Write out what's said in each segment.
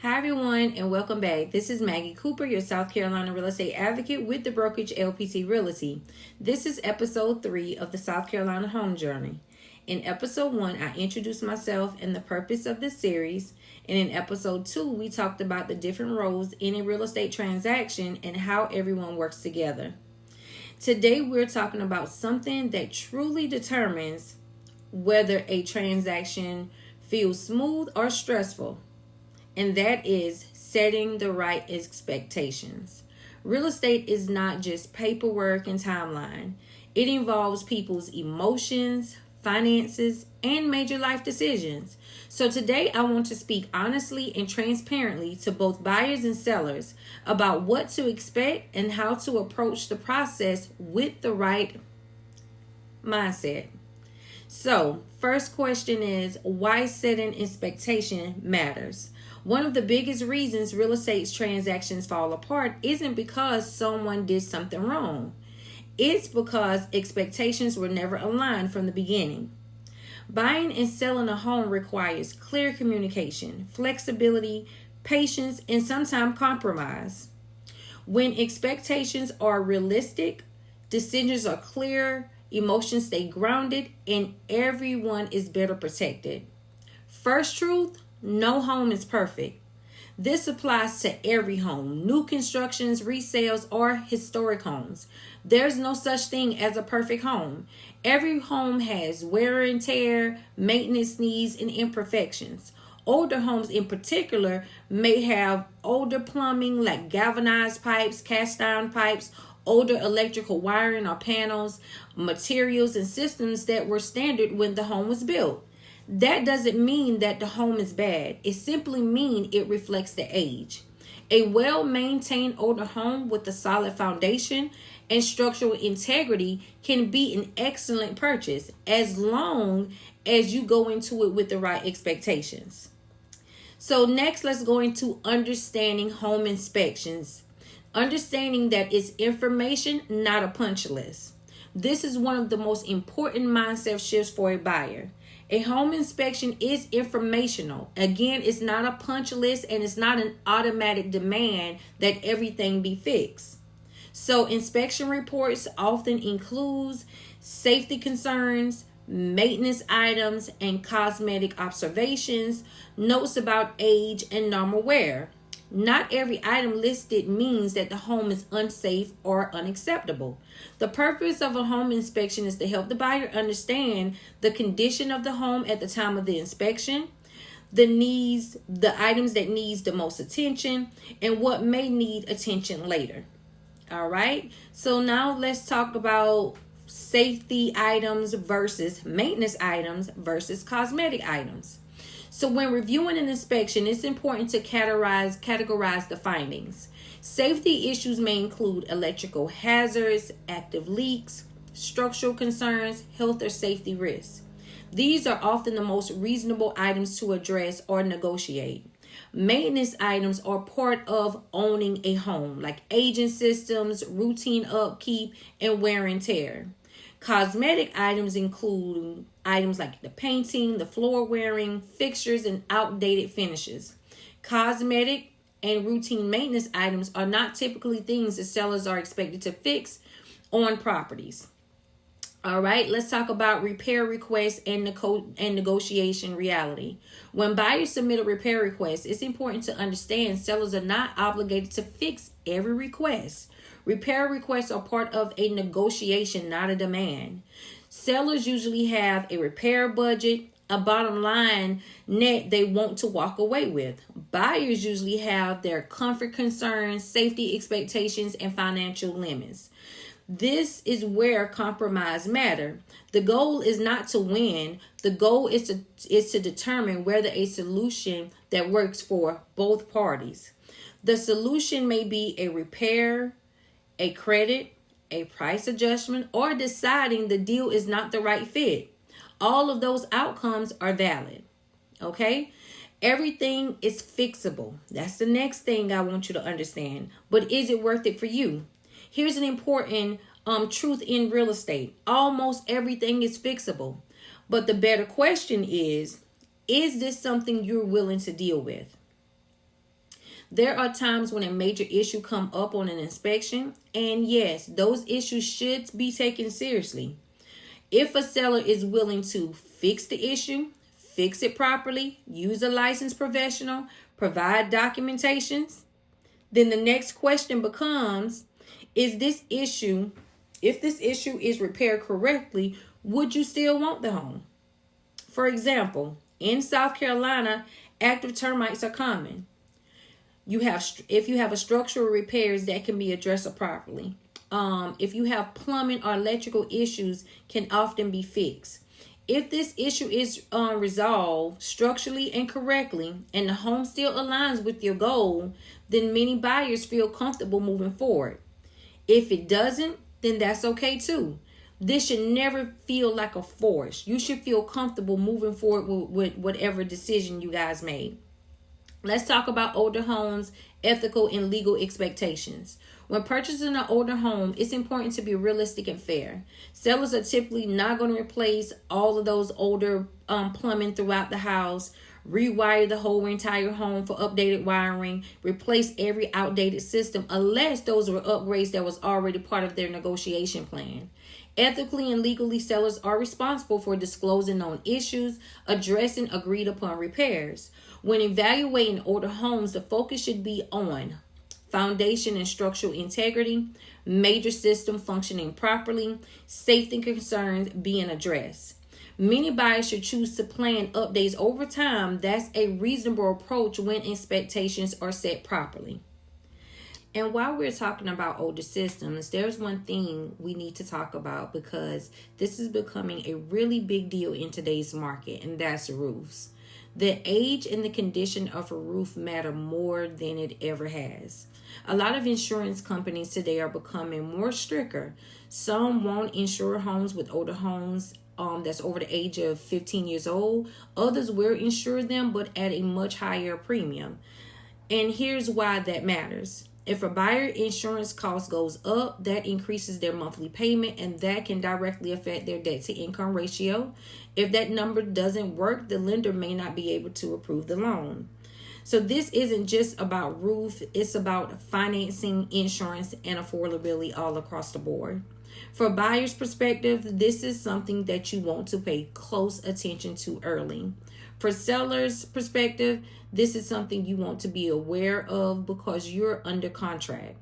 Hi, everyone, and welcome back. This is Maggie Cooper, your South Carolina real estate advocate with the brokerage LPT Realty. This is episode 3 of the South Carolina Home Journey. In episode 1, I introduced myself and the purpose of this series. And in episode 2, we talked about the different roles in a real estate transaction and how everyone works together. Today, we're talking about something that truly determines whether a transaction feels smooth or stressful. And that is setting the right expectations. Real estate is not just paperwork and timeline. It involves people's emotions, finances, and major life decisions. So today I want to speak honestly and transparently to both buyers and sellers about what to expect and how to approach the process with the right mindset. So, first question is, why setting expectation matters? One of the biggest reasons real estate transactions fall apart isn't because someone did something wrong. It's because expectations were never aligned from the beginning. Buying and selling a home requires clear communication, flexibility, patience, and sometimes compromise. When expectations are realistic, decisions are clear, emotions stay grounded, and everyone is better protected. First truth, no home is perfect. This applies to every home, new constructions, resales, or historic homes. There's no such thing as a perfect home. Every home has wear and tear, maintenance needs, and imperfections. Older homes in particular may have older plumbing like galvanized pipes, cast iron pipes, older electrical wiring or panels, materials, and systems that were standard when the home was built. That doesn't mean that the home is bad. It simply means it reflects the age. A well-maintained older home with a solid foundation and structural integrity can be an excellent purchase as long as you go into it with the right expectations. So next, let's go into understanding home inspections. Understanding that it's information, not a punch list. This is one of the most important mindset shifts for a buyer. A home inspection is informational. Again, it's not a punch list and it's not an automatic demand that everything be fixed. So inspection reports often includes safety concerns, maintenance items, and cosmetic observations, notes about age and normal wear. Not every item listed means that the home is unsafe or unacceptable. The purpose of a home inspection is to help the buyer understand the condition of the home at the time of the inspection, the items that needs the most attention, and what may need attention later. All right. So now let's talk about safety items versus maintenance items versus cosmetic items. So when reviewing an inspection, it's important to categorize the findings. Safety issues may include electrical hazards, active leaks, structural concerns, health or safety risks. These are often the most reasonable items to address or negotiate. Maintenance items are part of owning a home, like aging systems, routine upkeep, and wear and tear. Cosmetic items include items like the painting, the floor wearing, fixtures, and outdated finishes. Cosmetic and routine maintenance items are not typically things that sellers are expected to fix on properties. All right, let's talk about repair requests and negotiation reality. When buyers submit a repair request, it's important to understand sellers are not obligated to fix every request. Repair requests are part of a negotiation, not a demand. Sellers usually have a repair budget, a bottom line net they want to walk away with. Buyers usually have their comfort concerns, safety expectations, and financial limits. This is where compromise matter. The goal is not to win. The goal is to determine whether a solution that works for both parties. The solution may be a repair, a credit, a price adjustment, or deciding the deal is not the right fit. All of those outcomes are valid. Okay? Everything is fixable. That's the next thing I want you to understand. But is it worth it for you? Here's an important truth in real estate. Almost everything is fixable. But the better question is this something you're willing to deal with? There are times when a major issue come up on an inspection, and yes, those issues should be taken seriously. If a seller is willing to fix the issue, fix it properly, use a licensed professional, provide documentations, then the next question becomes, is this issue, if this issue is repaired correctly, would you still want the home? For example, in South Carolina, active termites are common. If you have a structural repairs that can be addressed properly. If you have plumbing or electrical issues, can often be fixed. If this issue is resolved structurally and correctly, and the home still aligns with your goal, then many buyers feel comfortable moving forward. If it doesn't, then that's okay too. This should never feel like a force. You should feel comfortable moving forward with whatever decision you guys made. Let's talk about older homes, ethical and legal expectations. When purchasing an older home, it's important to be realistic and fair. Sellers are typically not going to replace all of those older plumbing throughout the house, rewire the whole entire home for updated wiring, replace every outdated system, unless those were upgrades that was already part of their negotiation plan. Ethically and legally, sellers are responsible for disclosing known issues, addressing agreed upon repairs. When evaluating older homes, the focus should be on foundation and structural integrity, major system functioning properly, safety concerns being addressed. Many buyers should choose to plan updates over time. That's a reasonable approach when expectations are set properly. And while we're talking about older systems, there's one thing we need to talk about, because this is becoming a really big deal in today's market, and that's roofs. The age and the condition of a roof matter more than it ever has. A lot of insurance companies today are becoming more stricter. Some won't insure homes with older homes that's over the age of 15 years old. Others will insure them, but at a much higher premium. And here's why that matters. If a buyer insurance cost goes up, that increases their monthly payment, and that can directly affect their debt to income ratio. If that number doesn't work, the lender may not be able to approve the loan. So this isn't just about roof, it's about financing, insurance, and affordability all across the board. For a buyer's perspective, this is something that you want to pay close attention to early. For seller's perspective, this is something you want to be aware of because you're under contract.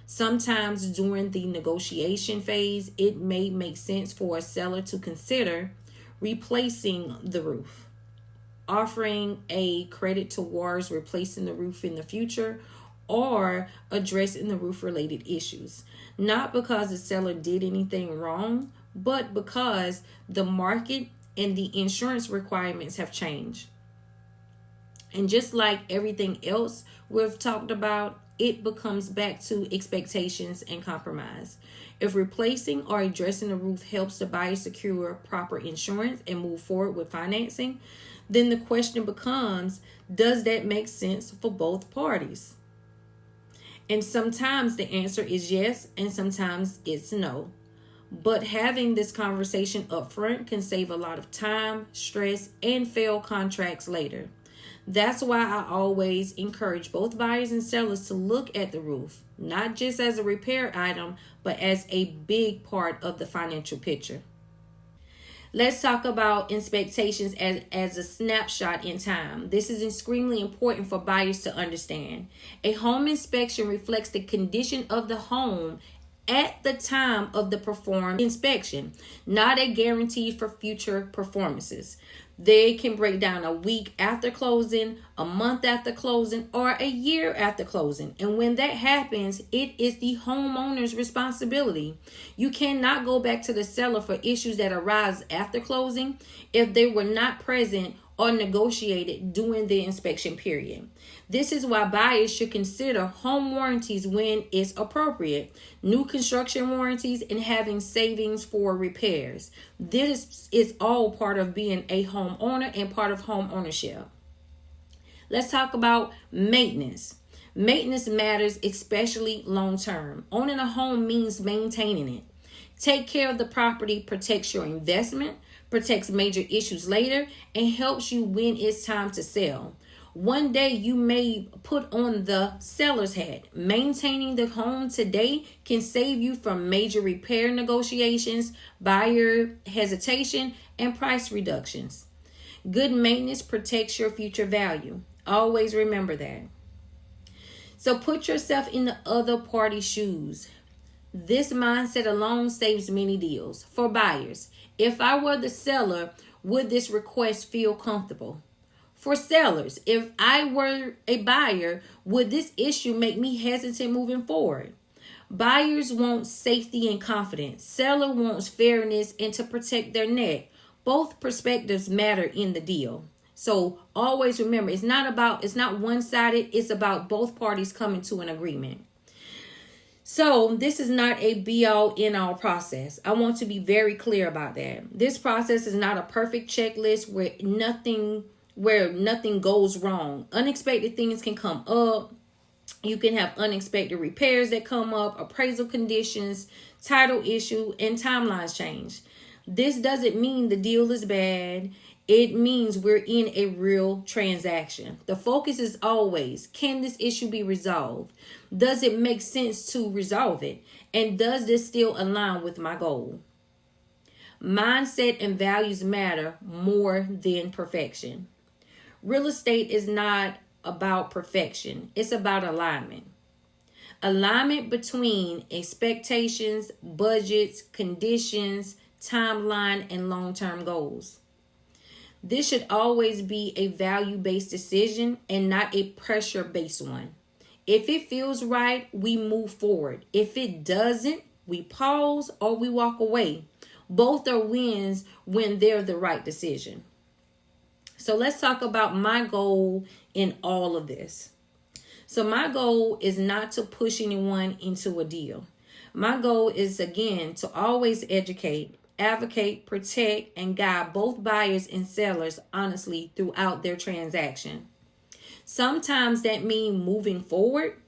Sometimes during the negotiation phase, it may make sense for a seller to consider replacing the roof, offering a credit towards replacing the roof in the future, or addressing the roof related issues. Not because the seller did anything wrong, but because the market and the insurance requirements have changed. And just like everything else we've talked about, it becomes back to expectations and compromise. If replacing or addressing the roof helps the buyer secure proper insurance and move forward with financing, then the question becomes, does that make sense for both parties? And sometimes the answer is yes, and sometimes it's no. But having this conversation up front can save a lot of time, stress, and failed contracts later. That's why I always encourage both buyers and sellers to look at the roof, not just as a repair item, but as a big part of the financial picture. Let's talk about expectations as a snapshot in time. This is extremely important for buyers to understand. A home inspection reflects the condition of the home at the time of the performed inspection, not a guarantee for future performances. They can break down a week after closing, a month after closing, or a year after closing. And when that happens, it is the homeowner's responsibility. You cannot go back to the seller for issues that arise after closing if they were not present or negotiated during the inspection period. This is why buyers should consider home warranties when it's appropriate, new construction warranties, and having savings for repairs. This is all part of being a homeowner and part of home ownership. Let's talk about maintenance. Maintenance matters, especially long term. Owning a home means maintaining it. Take care of the property protects your investment, protects major issues later, and helps you when it's time to sell. One day you may put on the seller's hat. Maintaining the home today can save you from major repair negotiations, buyer hesitation, and price reductions. Good maintenance protects your future value. Always remember that. So put yourself in the other party's shoes. This mindset alone saves many deals. For buyers, if I were the seller, would this request feel comfortable? For sellers, if I were a buyer, would this issue make me hesitant moving forward? Buyers want safety and confidence. Seller wants fairness and to protect their neck. Both perspectives matter in the deal. So always remember, it's not one-sided. It's about both parties coming to an agreement. So this is not a be-all, end-all process. I want to be very clear about that. This process is not a perfect checklist where nothing goes wrong. Unexpected things can come up. You can have unexpected repairs that come up, appraisal conditions, title issue, and timelines change. This doesn't mean the deal is bad. It means we're in a real transaction. The focus is always, can this issue be resolved? Does it make sense to resolve it? And does this still align with my goal? Mindset and values matter more than perfection. Real estate is not about perfection. It's about alignment. Alignment between expectations, budgets, conditions, timeline, and long-term goals. This should always be a value-based decision and not a pressure-based one. If it feels right, we move forward. If it doesn't, we pause or we walk away. Both are wins when they're the right decision. So let's talk about my goal in all of this. So my goal is not to push anyone into a deal. My goal is, again, to always educate, advocate, protect, and guide both buyers and sellers honestly throughout their transaction. Sometimes that means moving forward,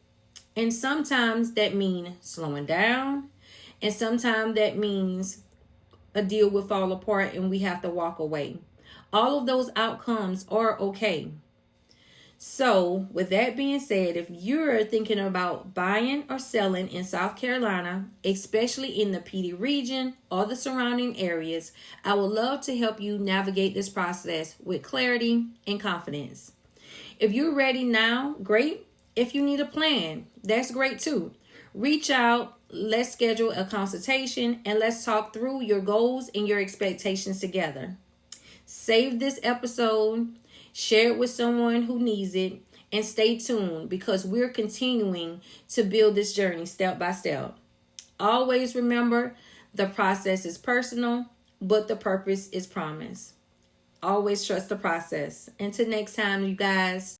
and sometimes that means slowing down, and sometimes that means a deal will fall apart and we have to walk away. All of those outcomes are okay. So with that being said, if you're thinking about buying or selling in South Carolina, especially in the PD region or the surrounding areas, I would love to help you navigate this process with clarity and confidence. If you're ready now, great. If you need a plan, that's great too. Reach out, let's schedule a consultation, and let's talk through your goals and your expectations together. Save this episode, share it with someone who needs it, and stay tuned because we're continuing to build this journey step by step. Always remember, the process is personal, but the purpose is promise. Always trust the process. Until next time, you guys.